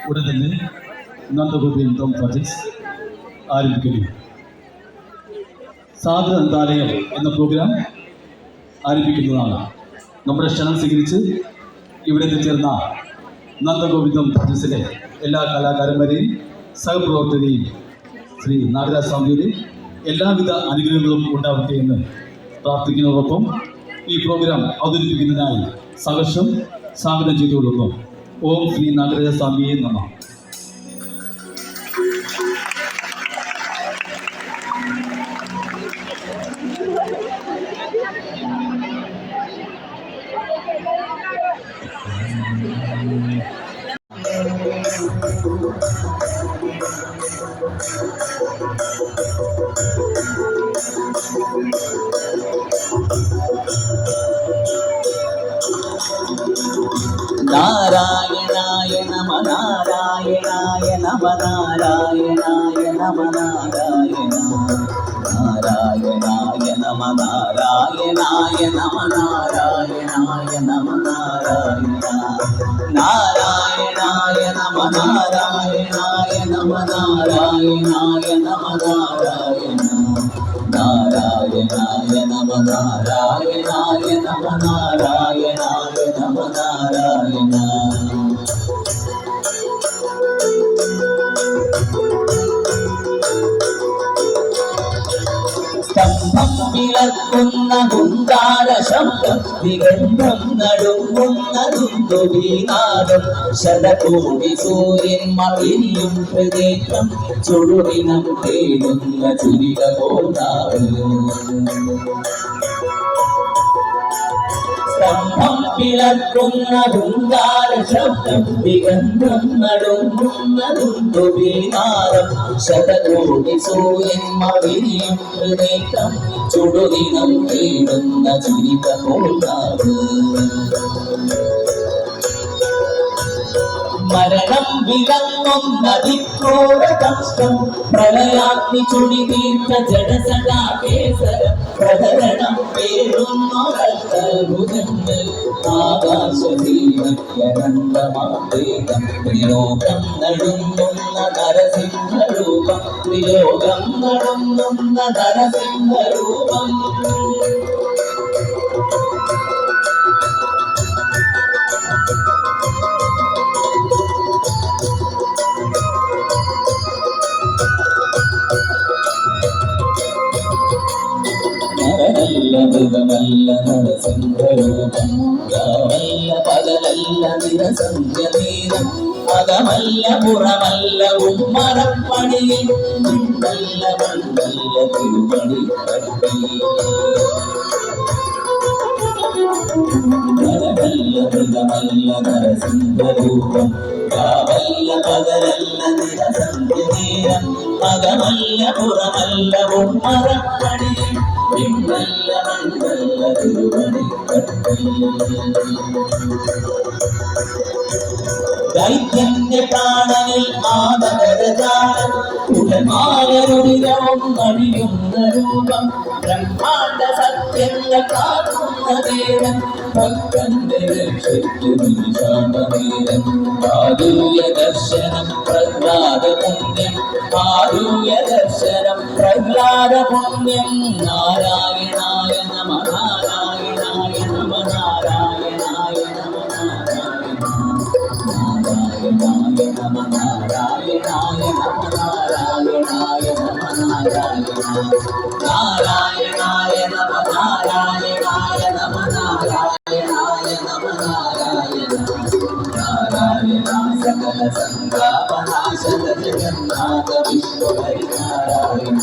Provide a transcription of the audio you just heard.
ഉടൻ തന്നെ നന്ദഗോപിയന്തം പ്രൊജക്ട്സ് ആരംഭിക്കുന്നു. സാഗര ന്താലയം എന്ന പ്രോഗ്രാം ആരംഭിക്കുന്നതാണ്. നമ്മുടെ ക്ഷണം സ്വീകരിച്ച് ഇവിടെ എത്തിച്ചേർന്ന നന്ദഗോവിന്ദം പ്രൊജക്ട്സിലെ എല്ലാ കലാകാരന്മാരെയും സഹപ്രവർത്തകരെയും ശ്രീ നാഗരാജ സ്വാമിയുടെ എല്ലാവിധ അനുഗ്രഹങ്ങളും ഉണ്ടാവട്ടെ എന്ന് പ്രാർത്ഥിക്കുന്നതോടൊപ്പം ഈ പ്രോഗ്രാം അവതരിപ്പിക്കുന്നതിനായി സഹർഷം സ്വാഗതം ചെയ്തുകൊള്ളുന്നു. ഓം ശ്രീ നാഗരാജ സ്വാമിയെ നമഃ. നാരായണായ നമ നാരായണായ നമ നാരായണായ നമ നാരായണ നാരായണായ നമ നാരായണായ നമ നാരായണായ നമ നാരായണ നാരായണായ നമ നാരായണായ നമ നാരായണായ നമ നാരായണ നാരായണായ നമ നാരായണായ നമ നാരായണായ നമ നാരായണ. സ്തംഭം വിളക്കുന്ന ഹുങ്കാര ശബ്ദം നിഗന്ധം നടുങ്ങുന്ന ദുന്ദുഭീനാദം ശതകോടി സൂര്യൻ മറിയും പ്രദേശം ചുടുവിനം തേടുന്ന ചുരിക പോതാവ്. സ്തംഭം വിളക്കുന്ന ഹുങ്കാര ശബ്ദം നിഗന്ധം നടുങ്ങുന്ന ദുന്ദുഭീനാദം ശതകോടി സൂര്യൻ മറിയും പ്രദേശം ചുടുവിനം തേടുന്ന ചുരിക പോതാവ്. മരണം വിളങ്ങുന്നതിക്രൂര കഷ്ടം പ്രളയാഗ്നി ചുടി തീർത്ത ജഡസടാകേസരം പ്രഹരണം പേരുന്നൊരഭുജങ്ങൾ ആകാശദീപനന്ദമാതേകം ത്രിലോകം നടുങ്ങുന്ന നരസിംഹരൂപം ത്രിലോകം നടുങ്ങുന്ന നരസിംഹരൂപം. നരനല്ല മൃഗമല്ല നരസിംഹരൂപം രാമല്ല പകലല്ല നിരസംഗതീരം അകമല്ല പുറമല്ല ഉമ്മറപ്പണിയിൽ മണ്ടല്ല മണ്ടല്ല തിരുപണി കട്ടി. നരനല്ല മൃഗമല്ല നരസിംഹരൂപം രാമല്ല പകലല്ല നിരസംഗതീരം അകമല്ല പുറമല്ല ഉമ്മറപ്പണിയിൽ മണ്ടല്ല മണ്ടല്ല തിരുപണി കട്ടി. ദൈത്യന്റെ പ്രാണനിൽ ആദരജാലം ഉടമാലരുടിരവും നടിയുന്ന രൂപം ബ്രഹ്മാണ്ട സത്യങ്ങൾ കാക്കുന്ന ദേവൻ ഭക്തന്റെ രക്ഷയ്ക്കു നിശാന്തനേരൻ. ആദൂയ ദർശനം പ്രഹ്ലാദ പുണ്യം ആദൂയ ദർശനം പ്രഹ്ലാദ പുണ്യം. നാരായണായ നമ നാരായണായ നമ നാരായണായ നമ നാരായണ നാരായണായ നമ നാരായണായ നമ നാരായണായ നമ നാരായണ നാരായണായ നമ നാരായണായ നമ നാരായണായ നമ നാരായണ നാരായണ സകല സംഗാപനാശന ജഗന്നാഥ വിശ്വഹരി നാരായണ.